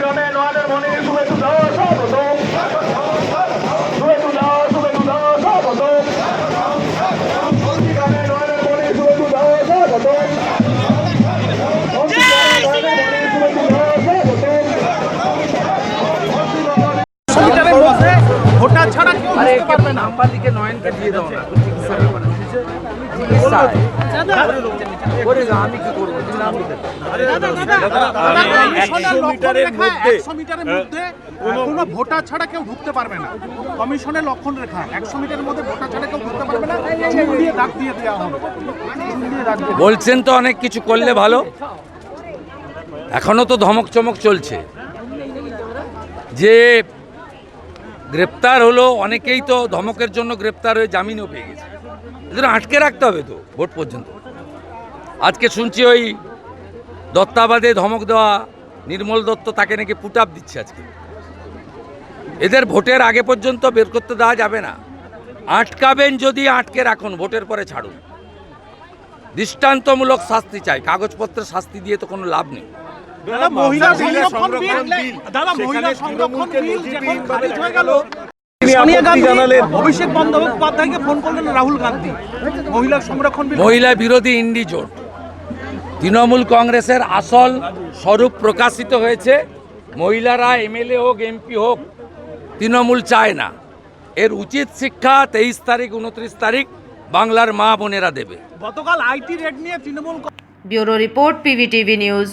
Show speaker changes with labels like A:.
A: গ্রামে নয়নের মনে শুভেচ্ছু দাও স্বাগত, শুভেচ্ছু দাও স্বাগত, গ্রামে নয়নের মনে শুভেচ্ছু দাও স্বাগত,
B: ভোটার ছাড়া কেউ বুঝতে পারবে না। নাম্বার লিখে নয়নকে দিয়ে দাও না, চিকিৎসা ব্যাপারে আমি কি করবো? কোনো ভোটার ছাড়া কেউ ঢুকতে পারবে না। কমিশনের লক্ষণ রেখা 100 মিটারের মধ্যে ভোটার ছাড়া কেউ ঢুকতে পারবে না। চুন দিয়ে দাগ দিয়ে দেওয়া হবে।
C: বলছেন তো অনেক কিছু করলে ভালো, এখনো তো ধমক চমক চলছে। যে গ্রেপ্তার হলো, অনেকেই তো ধমকের জন্য গ্রেপ্তার হয়ে জামিনও পেয়ে গেছে। এদের আটকে রাখতে হবে তো ভোট পর্যন্ত। আজকে শুনছি ওই দত্তাবাদে ধমক দেওয়া নির্মল দত্ত, তাকে নাকি পুট আপ দিচ্ছে আজকে। এদের ভোটের আগে পর্যন্ত বের করতে দেওয়া যাবে না। আটকাবেন যদি আটকে রাখুন, ভোটের পরে ছাড়ুন। দৃষ্টান্তমূলক শাস্তি চাই, কাগজপত্রের শাস্তি দিয়ে তো কোনো লাভ নেই।
B: মহিলা সংরক্ষণ বিল যখন খারিজ হয়ে গেল, সোনিয়া গান্ধী অভিষেক বন্দ্যোপাধ্যায়কে ফোন করলেন রাহুল গান্ধী। মহিলা সংরক্ষণ বিল,
C: মহিলা বিরোধী ইন্ডি জোট, তৃণমূল কংগ্রেসের আসল স্বরূপ প্রকাশিত হয়েছে। মহিলারা এমএলএ হোক, এমপি হোক, তৃণমূল চায় না। এর উচিত শিক্ষা 23 তারিখ 29 তারিখ বাংলার মা বোনেরা দেবে।
B: গতকাল আইটি রেড নিয়ে Trinamool.
D: Bureau report, PVTV news.